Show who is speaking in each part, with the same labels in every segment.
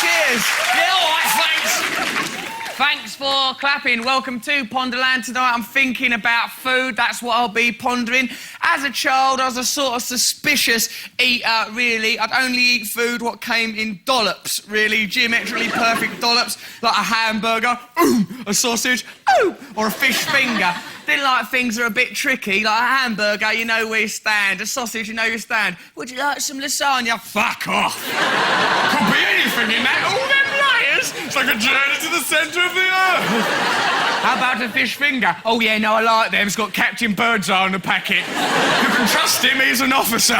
Speaker 1: Cheers. Yeah, all right, thanks. Thanks for clapping. Welcome to Ponderland tonight. I'm thinking about food. That's what I'll be pondering. As a child, I was a sort of suspicious eater, really. I'd only eat food what came in dollops, really. Geometrically perfect dollops, like a hamburger, a sausage, or a fish finger. Didn't like things that are a bit tricky, like a hamburger, you know where you stand. A sausage, you know you stand. Would you like some lasagna? Fuck off. Could be anything in that. All them layers. It's like a journey to the centre of the earth. How about a fish finger? Oh, yeah, no, I like them. It's got Captain Birdseye on the packet. You can trust him, he's an officer.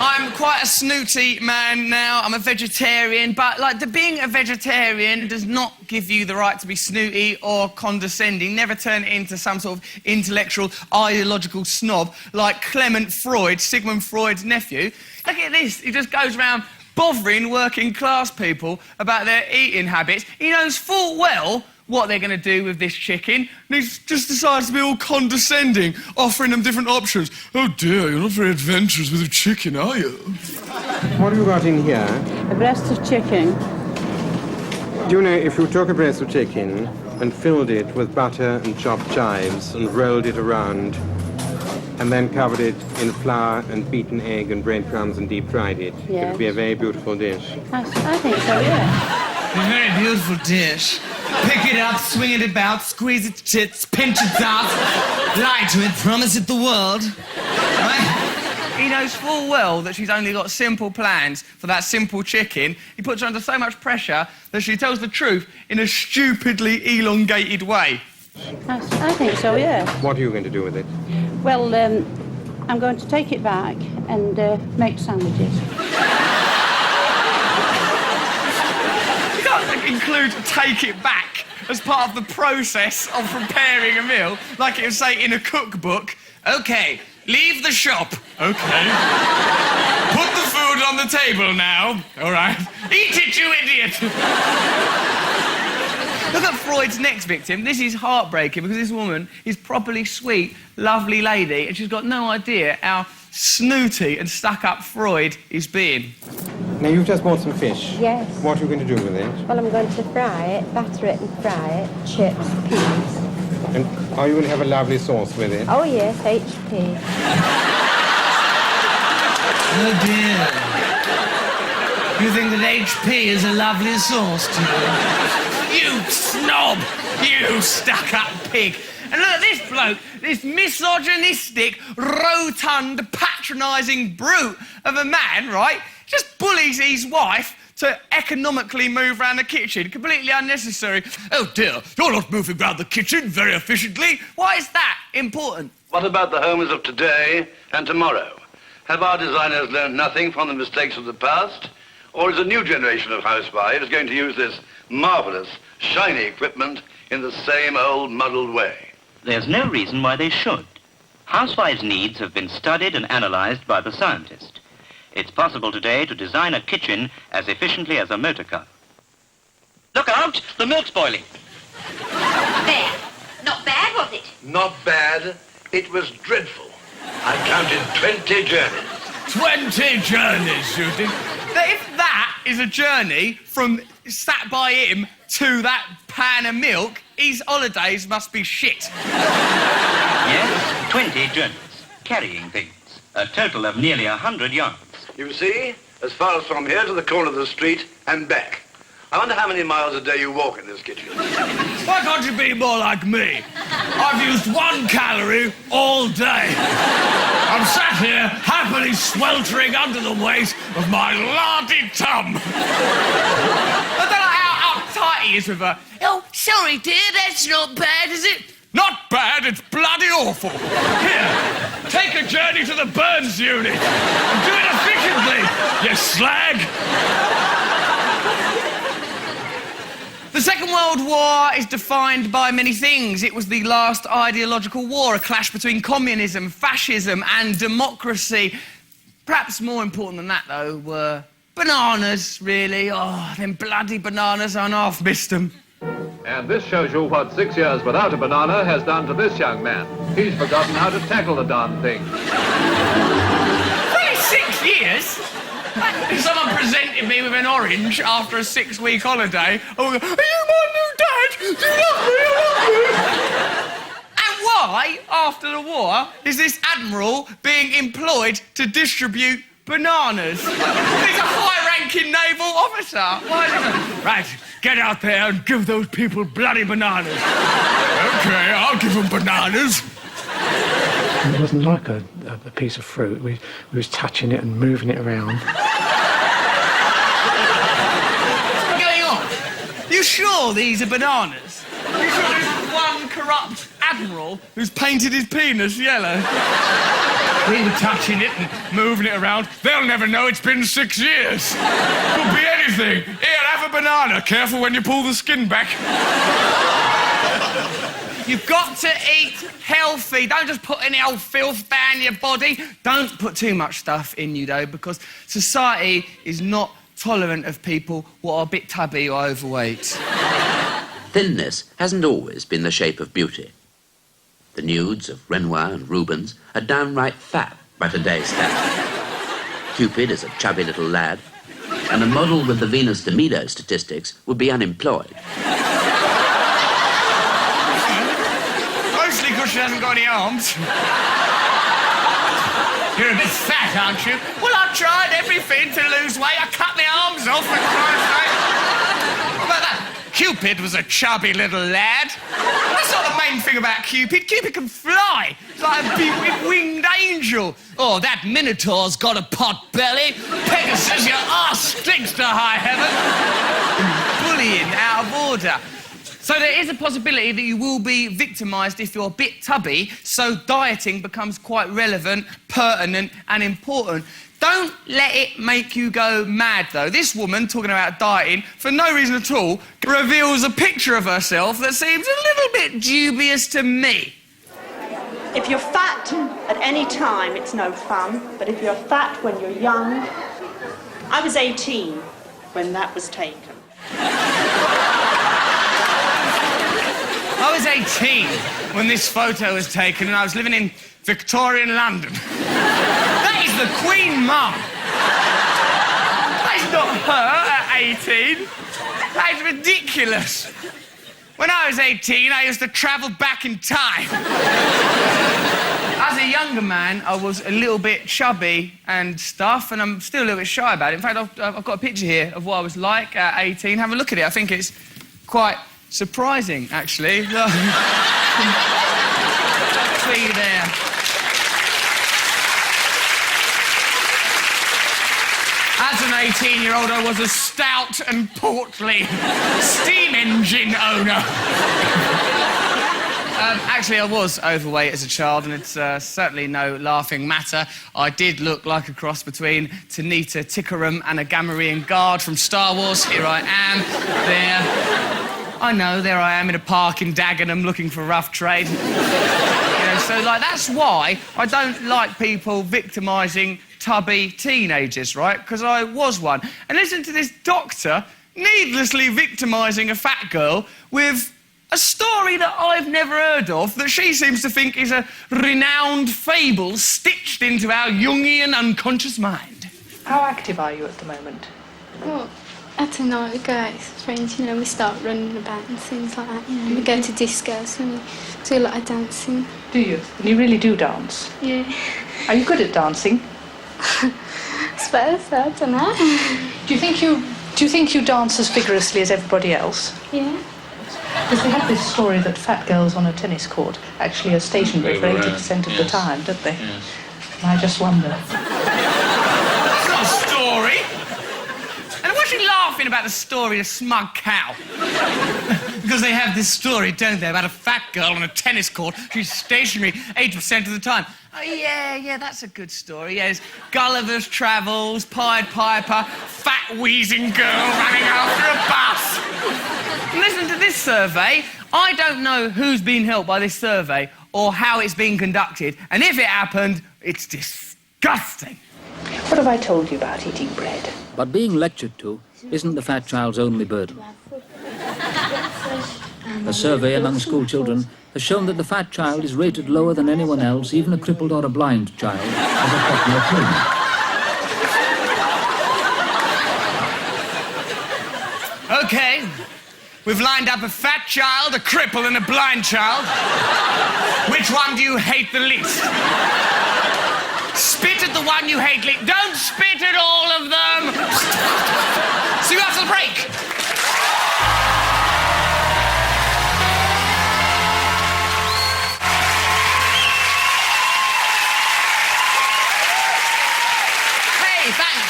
Speaker 1: I'm quite a snooty man now. I'm a vegetarian, but, being a vegetarian does not give you the right to be snooty or condescending. Never turn it into some sort of intellectual, ideological snob like Clement Freud, Sigmund Freud's nephew. Look at this. He just goes around bothering working-class people about their eating habits. He knows full well what they're going to do with this chicken, and he just decides to be all condescending, offering them different options. Oh dear, you're not very adventurous with a chicken, are you?
Speaker 2: What have you got in here?
Speaker 3: A breast of chicken.
Speaker 2: Do you know, if you took a breast of chicken and filled it with butter and chopped chives and rolled it around and then covered it in flour and beaten egg and breadcrumbs and deep-fried it,
Speaker 3: yes,
Speaker 2: it would be a very beautiful dish.
Speaker 3: I think so, yeah.
Speaker 1: A very beautiful dish. Pick it up, swing it about, squeeze its tits, pinch its ass, lie to it, promise it the world. Right? He knows full well that she's only got simple plans for that simple chicken. He puts her under so much pressure that she tells the truth in a stupidly elongated way.
Speaker 3: I think so, yeah.
Speaker 2: What are you going to do with it?
Speaker 3: Well, I'm going to take it back and make sandwiches.
Speaker 1: Include take it back as part of the process of preparing a meal, like it would say in a cookbook. OK, leave the shop. OK. Put the food on the table now. All right. Eat it, you idiot. Look at Freud's next victim. This is heartbreaking because this woman is properly sweet, lovely lady, and she's got no idea how snooty and stuck-up Freud is being.
Speaker 2: Now, you've just bought some fish.
Speaker 4: Yes.
Speaker 2: What are you going to do with it?
Speaker 4: Well, I'm going to fry it, batter it and fry it, chips, peas.
Speaker 2: And are you going to have a lovely sauce with it?
Speaker 4: Oh, yes, HP.
Speaker 1: Oh, dear. You think that HP is a lovely sauce to you? You snob! You stuck-up pig! And look at this bloke, this misogynistic, rotund, patronising brute of a man, right? Just bullies his wife to economically move around the kitchen. Completely unnecessary. Oh, dear, you're not moving around the kitchen very efficiently. Why is that important?
Speaker 5: What about the homes of today and tomorrow? Have our designers learned nothing from the mistakes of the past? Or is a new generation of housewives going to use this marvellous, shiny equipment in the same old, muddled way?
Speaker 6: There's no reason why they should. Housewives' needs have been studied and analyzed by the scientist. It's possible today to design a kitchen as efficiently as a motor car. Look out! The milk's boiling.
Speaker 7: There. Not bad, was it?
Speaker 5: Not bad. It was dreadful. I counted 20 journeys.
Speaker 1: 20 journeys, you think? If that is a journey from sat by him to that pan of milk, his holidays must be shit.
Speaker 6: Yes, 20 journeys, carrying things. A total of nearly 100 yards.
Speaker 5: You see, as far as from here to the corner of the street and back. I wonder how many miles a day you walk in this kitchen.
Speaker 1: Why can't you be more like me? I've used 1 calorie all day. I'm sat here happily sweltering under the weight of my lardy tum. I don't know how uptight he is with her. Oh, sorry, dear, that's not bad, is it? Not bad, it's bloody awful. Here, take a journey to the Burns unit and do it efficiently, you slag. The Second World War is defined by many things. It was the last ideological war, a clash between communism, fascism and democracy. Perhaps more important than that, though, were bananas, really. Oh, them bloody bananas, I half missed them.
Speaker 8: And this shows you what 6 years without a banana has done to this young man. He's forgotten how to tackle the darn thing.
Speaker 1: Really, 6 years? If someone presented me with an orange after a 6-week holiday, I would go, are you my new dad? Do you love me? I love you. And why, after the war, is this admiral being employed to distribute bananas? He's a high-ranking naval officer. Why is it? Right, get out there and give those people bloody bananas. OK, I'll give them bananas.
Speaker 9: It wasn't like a piece of fruit. We was touching it and moving it around.
Speaker 1: What's going on? You sure these are bananas? You sure there's one corrupt admiral who's painted his penis yellow? We were touching it and moving it around. They'll never know it's been 6 years. Could be anything. Here, have a banana. Careful when you pull the skin back. You've got to eat healthy. Don't just put any old filth down your body. Don't put too much stuff in you, though, because society is not tolerant of people who are a bit tubby or overweight.
Speaker 10: Thinness hasn't always been the shape of beauty. The nudes of Renoir and Rubens are downright fat by today's standards. Cupid is a chubby little lad, and a model with the Venus de Milo statistics would be unemployed.
Speaker 1: Mostly because she hasn't got any arms. You're a bit fat, aren't you? Well, I've tried everything to lose weight. I cut my arms off, for Christ's sake. What about that? Cupid was a chubby little lad. That's not the main thing about Cupid. Cupid can fly. It's like a winged angel. Oh, that Minotaur's got a pot belly. Pegasus, your arse stinks to high heaven. Bullying out of order. So there is a possibility that you will be victimised if you're a bit tubby, so dieting becomes quite relevant, pertinent and important. Don't let it make you go mad, though. This woman, talking about dieting, for no reason at all, reveals a picture of herself that seems a little bit dubious to me.
Speaker 11: If you're fat at any time, it's no fun. But if you're fat when you're young... I was 18 when that was taken.
Speaker 1: I was 18 when this photo was taken and I was living in Victorian London. That is the Queen Mum. That is not her at 18. That is ridiculous. When I was 18, I used to travel back in time. As a younger man, I was a little bit chubby and stuff, and I'm still a little bit shy about it. In fact, I've got a picture here of what I was like at 18. Have a look at it. I think it's quite surprising, actually. See you there. As an 18-year-old, I was a stout and portly steam engine owner. Actually, I was overweight as a child, and it's certainly no laughing matter. I did look like a cross between Tanita Tikaram and a Gamorrean guard from Star Wars. Here I am, there. I know, there I am in a park in Dagenham looking for rough trade. You know, so, like, that's why I don't like people victimising tubby teenagers, right? Because I was one. And listen to this doctor needlessly victimising a fat girl with a story that I've never heard of that she seems to think is a renowned fable stitched into our Jungian unconscious mind.
Speaker 11: How active are you at the moment?
Speaker 12: Well, I don't know, we go out with friends, you know, we start running about and things like that, you know. We go to discos and we do a lot of dancing.
Speaker 11: Do you? And you really do dance?
Speaker 12: Yeah.
Speaker 11: Are you good at dancing?
Speaker 12: I suppose so, I don't know.
Speaker 11: Do you think you dance as vigorously as everybody else?
Speaker 12: Yeah.
Speaker 11: Because they have this story that fat girls on a tennis court actually are stationary for 80% of the time, don't they?
Speaker 13: Yes.
Speaker 11: And I just wonder.
Speaker 1: That's not a story. And why is she laughing about the story of Smug Cow? Because they have this story, don't they, about a fat girl on a tennis court who's stationary 80% of the time. Oh, yeah, that's a good story. Yeah, there's Gulliver's Travels, Pied Piper, fat wheezing girl running after a bus. Listen to this survey. I don't know who's been helped by this survey or how it's been conducted, and if it happened, it's disgusting.
Speaker 11: What have I told you about eating bread?
Speaker 14: But being lectured to isn't the fat child's only burden. A survey among school children has shown that the fat child is rated lower than anyone else, even a crippled or a blind child, as a popular
Speaker 1: Okay. We've lined up a fat child, a cripple, and a blind child. Which one do you hate the least? Spit at the one you hate least. Don't spit at all of them! See you after the break. Hey, thanks.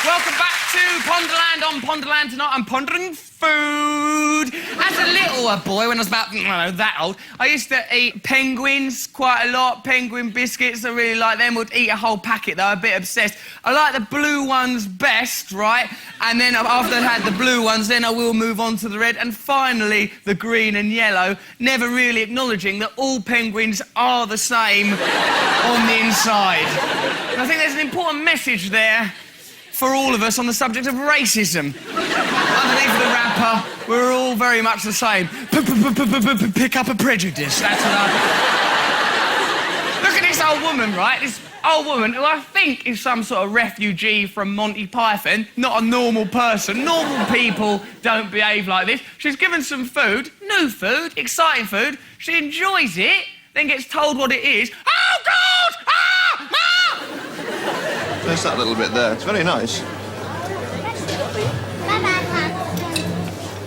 Speaker 1: Welcome back to Ponderland. On Ponderland tonight, I'm pondering food. As a little boy, when I was about, I don't know, that old, I used to eat penguins quite a lot. Penguin biscuits, I really like them. Would eat a whole packet, though, a bit obsessed. I like the blue ones best, right? And then after I had the blue ones, then I will move on to the red. And finally, the green and yellow, never really acknowledging that all penguins are the same on the inside. And I think there's an important message there for all of us on the subject of racism. Underneath the wrapper, we're all very much the same. Pick up a prejudice, that's what I... Look at this old woman, right? This old woman who I think is some sort of refugee from Monty Python, not a normal person. Normal people don't behave like this. She's given some food, new food, exciting food. She enjoys it, then gets told what it is. Oh, God! Ah! Ah!
Speaker 13: There's that little bit there. It's very nice.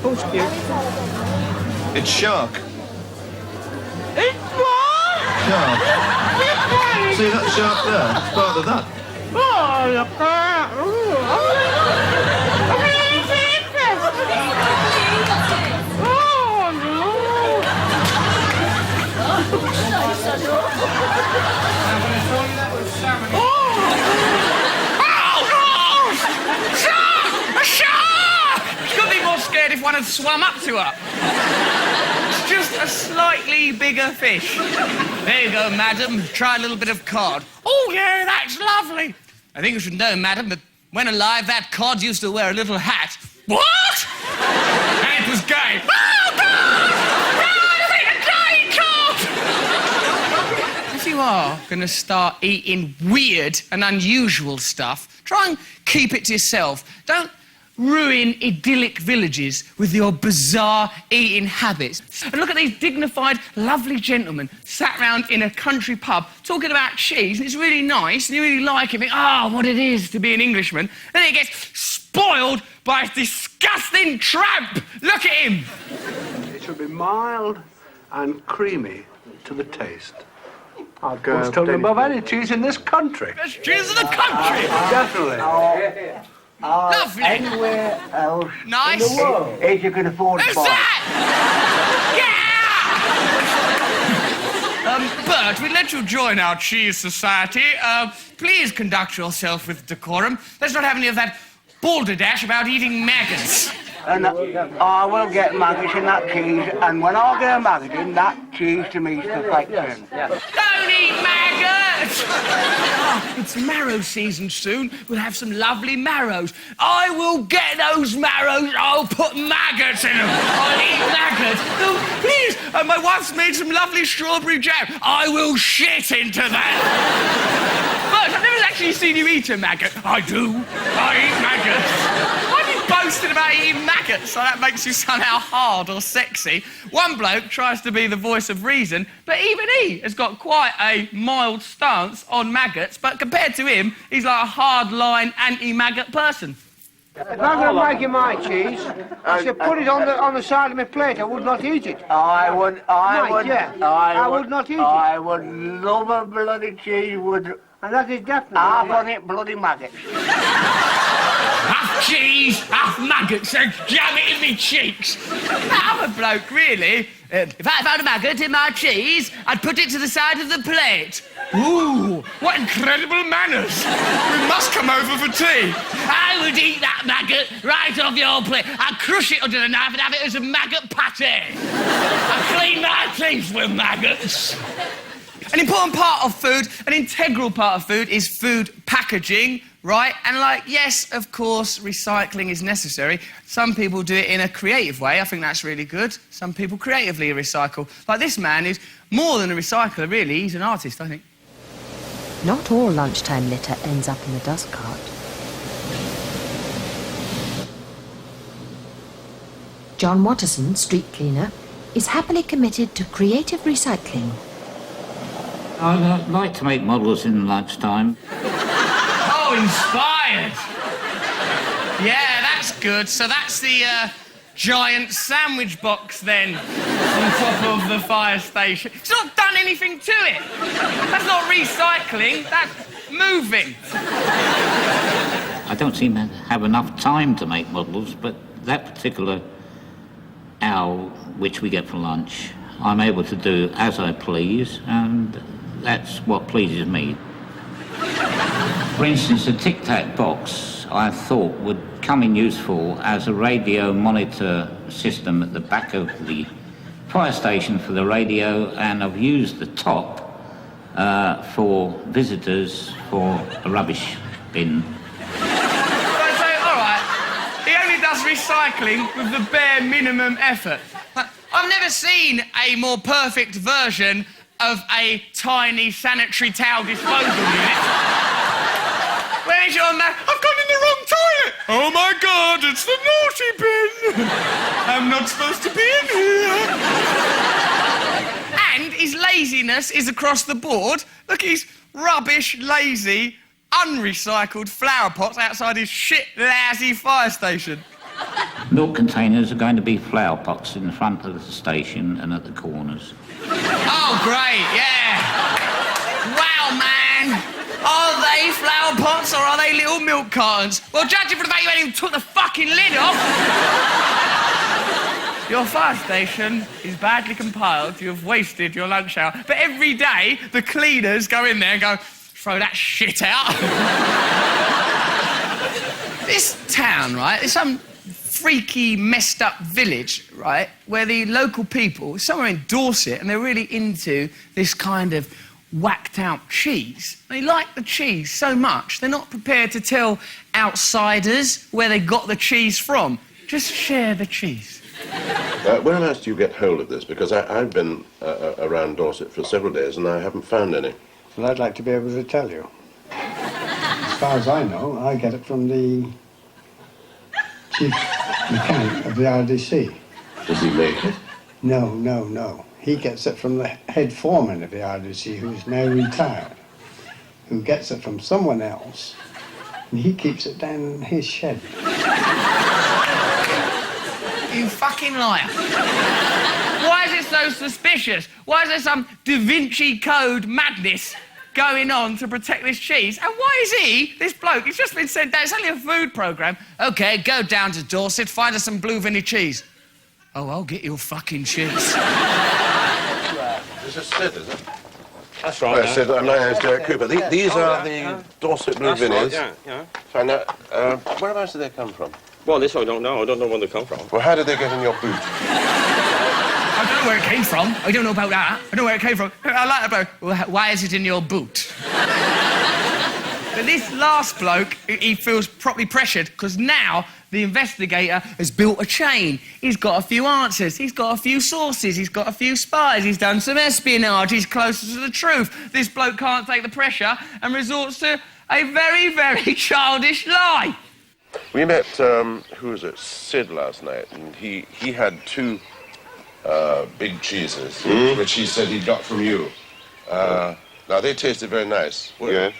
Speaker 3: Oh, it's cute.
Speaker 13: It's shark.
Speaker 3: It's what?
Speaker 13: Shark. See that shark there? It's part of that.
Speaker 3: Oh, look at that.
Speaker 1: If one had swum up to her. It's just a slightly bigger fish. There you go, madam. Try a little bit of cod. Oh, yeah, that's lovely. I think you should know, madam, that when alive, that cod used to wear a little hat. What? And it was gay. Oh, God! If you are going to start eating weird and unusual stuff, try and keep it to yourself. Don't ruin idyllic villages with your bizarre eating habits. And look at these dignified, lovely gentlemen sat round in a country pub talking about cheese, and it's really nice, and you really like it, what it is to be an Englishman. Then it gets spoiled by a disgusting tramp. Look at him.
Speaker 15: It should be mild and creamy to the taste. I'll go. It's totally above any cheese in this country.
Speaker 1: Best cheese in the country.
Speaker 15: Definitely.
Speaker 1: Lovely.
Speaker 16: Anywhere else
Speaker 1: nice.
Speaker 16: in the world, if you can afford to
Speaker 1: Who's
Speaker 16: buy.
Speaker 1: that? Yeah! Bert, we'd let you join our cheese society. Please conduct yourself with decorum. Let's not have any of that balderdash about eating maggots.
Speaker 16: And I will get maggots in that cheese, and when I get a maggot in, that cheese to me is perfection.
Speaker 1: Don't eat maggots! It's marrow season soon. We'll have some lovely marrows. I will get those marrows. I'll put maggots in them. I'll eat maggots. No, please. My wife's made some lovely strawberry jam. I will shit into that. But I've never actually seen you eat a maggot. I do. I eat maggots. Why are you boasting about eating maggots? So that makes you somehow hard or sexy. One bloke tries to be the voice of reason, but even he has got quite a mild stance on maggots, but compared to him, he's like a hard-line, anti-maggot person.
Speaker 15: If I'm going to make you my cheese, I should put it on the side of my plate. I would not eat it.
Speaker 16: I would not eat it. I would love a bloody cheese, would.
Speaker 15: And that is definitely.
Speaker 16: Half on it, bloody maggots.
Speaker 1: Half cheese, half maggots, so jam it in me cheeks. I'm a bloke, really. If I found a maggot in my cheese, I'd put it to the side of the plate. Ooh, what incredible manners. We must come over for tea. I would eat that maggot right off your plate. I'd crush it under the knife and have it as a maggot patty. I'd clean my teeth with maggots. An important part of food, an integral part of food, is food packaging, right? And yes, of course, recycling is necessary. Some people do it in a creative way. I think that's really good. Some people creatively recycle. Like this man is more than a recycler, really. He's an artist, I think.
Speaker 4: Not all lunchtime litter ends up in the dust cart.
Speaker 17: John Watterson, street cleaner, is happily committed to creative recycling.
Speaker 18: I'd like to make models in lunchtime.
Speaker 1: Oh, inspired! Yeah, that's good. So that's the giant sandwich box then on top of the fire station. It's not done anything to it. That's not recycling, that's moving.
Speaker 18: I don't seem to have enough time to make models, but that particular owl, which we get for lunch, I'm able to do as I please, and that's what pleases me. For instance, a tic-tac box I thought would come in useful as a radio monitor system at the back of the fire station for the radio, and I've used the top for visitors for a rubbish bin.
Speaker 1: I'd say, all right, he only does recycling with the bare minimum effort. I've never seen a more perfect version of a tiny sanitary towel disposal unit. Where is your man? I've gone in the wrong toilet! Oh my God, it's the naughty bin! I'm not supposed to be in here! And his laziness is across the board. Look, he's rubbish, lazy, unrecycled flower pots outside his shit, lousy fire station.
Speaker 18: Milk containers are going to be flower pots in the front of the station and at the corners.
Speaker 1: Oh, great, yeah. Wow, man. Are they flower pots or are they little milk cartons? Well, judging from the fact you ain't even took the fucking lid off. Your fire station is badly compiled. You've wasted your lunch hour. But every day, the cleaners go in there and go, throw that shit out. This town, right, there's some freaky, messed up village, right, where the local people, somewhere in Dorset, and they're really into this kind of whacked out cheese. They like the cheese so much, they're not prepared to tell outsiders where they got the cheese from. Just share the cheese.
Speaker 19: Whereabouts do you get hold of this? Because I've been around Dorset for several days and I haven't found any.
Speaker 15: Well, I'd like to be able to tell you. As far as I know, I get it from the chief mechanic of the RDC.
Speaker 19: Does he make it?
Speaker 15: No. He gets it from the head foreman of the RDC, who's now retired, who gets it from someone else, and he keeps it down in his shed.
Speaker 1: You fucking liar. Why is it so suspicious? Why is there some Da Vinci Code madness going on to protect this cheese? And why is he, this bloke, he's just been sent down, it's only a food programme. OK, go down to Dorset, find us some blue vinny cheese. Oh, I'll get your fucking cheese.
Speaker 19: This is Sid, is it?
Speaker 20: That's right.
Speaker 19: Sid, my name's Derek Cooper. These are the Dorset blue vinnies.
Speaker 20: Right, yeah.
Speaker 19: Find out, whereabouts do they come from?
Speaker 20: Well, this I don't know. I don't know where they come from.
Speaker 19: Well, how did they get in your boot?
Speaker 1: I don't know where it came from. I don't know about that. I know where it came from. I like about, well, why is it in your boot? But this last bloke, he feels properly pressured because now the investigator has built a chain. He's got a few answers. He's got a few sources. He's got a few spies. He's done some espionage. He's closer to the truth. This bloke can't take the pressure and resorts to a very, very childish lie.
Speaker 19: We met, who was it, Sid last night, and he had two big cheeses, which he said he got from you. Now, they tasted very nice.
Speaker 21: Yeah.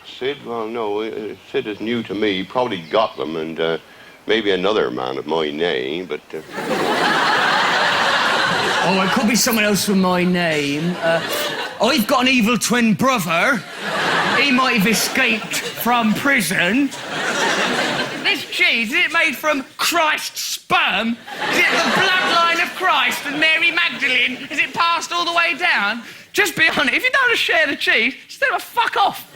Speaker 21: Sid, well, no, Sid is new to me. He probably got them, and maybe another man of my name, but...
Speaker 1: Oh, it could be someone else with my name. I've got an evil twin brother. He might have escaped from prison. This cheese, is it made from Christ's sperm? Is it the bloodline of Christ and Mary Magdalene? Is it passed all the way down? Just be honest, if you don't want to share the cheese, just tell them fuck off.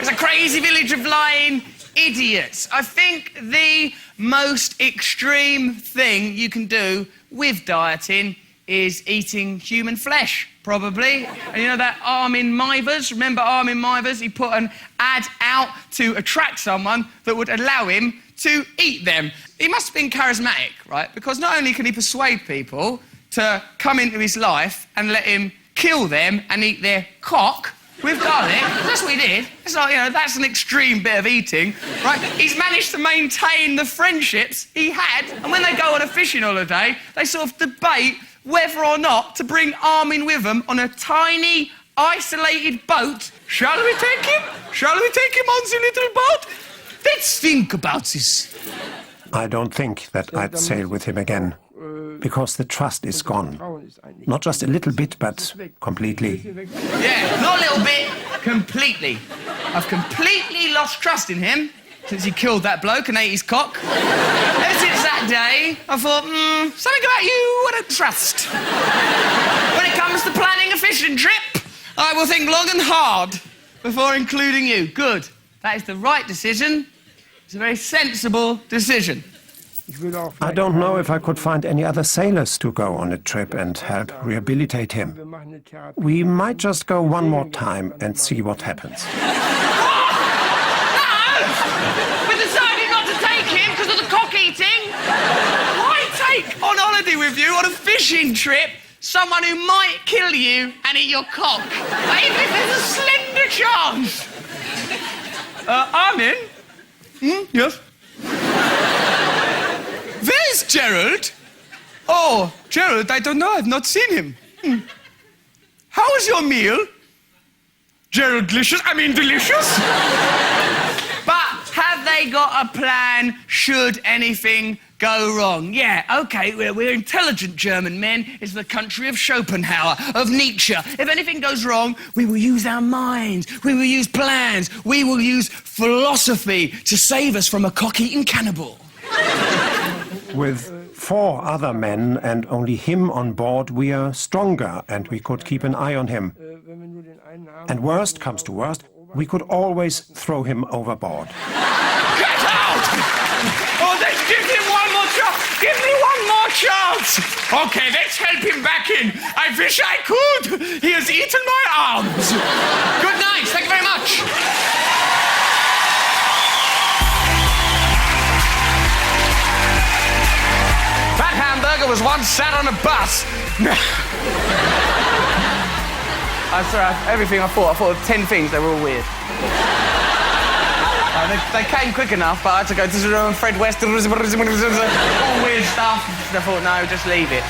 Speaker 1: It's a crazy village of lying idiots. I think the most extreme thing you can do with dieting is eating human flesh, probably. And you know that Armin Mivers? Remember Armin Mivers? He put an ad out to attract someone that would allow him to eat them. He must have been charismatic, right? Because not only can he persuade people to come into his life and let him kill them and eat their cock, with garlic. That's what he did. It's like, you know, that's an extreme bit of eating, right? He's managed to maintain the friendships he had, and when they go on a fishing holiday, they sort of debate whether or not to bring Armin with them on a tiny, isolated boat. Shall we take him? Shall we take him on the little boat? Let's think about this.
Speaker 2: I don't think that I'd sail with him again, because the trust is gone. Not just a little bit, but completely.
Speaker 1: Yeah, not a little bit, completely. I've completely lost trust in him since he killed that bloke and ate his cock. Ever since that day, I thought, something about you I don't trust. When it comes to planning a fishing trip, I will think long and hard before including you. Good. That is the right decision. It's a very sensible decision.
Speaker 2: I don't know if I could find any other sailors to go on a trip and help rehabilitate him. We might just go one more time and see what happens.
Speaker 1: We decided not to take him because of the cock eating. Why take on holiday with you on a fishing trip someone who might kill you and eat your cock? Even if there's a slender chance. Armin? Yes? Where's Gerald? Oh, Gerald, I don't know. I've not seen him. How was your meal? Gerald, delicious. I mean, delicious. But have they got a plan should anything go wrong? Yeah, OK, we're intelligent German men. It's the country of Schopenhauer, of Nietzsche. If anything goes wrong, we will use our minds. We will use plans. We will use philosophy to save us from a cock-eating cannibal.
Speaker 2: With 4 other men and only him on board, we are stronger and we could keep an eye on him. And worst comes to worst, we could always throw him overboard.
Speaker 1: Get out! Oh, let's give him one more chance. Give me one more chance. OK, let's help him back in. I wish I could. He has eaten my arms. Good night. Thank you very much. That hamburger was once sat on a bus. I'm sorry, everything I thought of 10 things, they were all weird. They came quick enough, but I had to go to Fred West, all weird stuff. I thought, no, just leave it.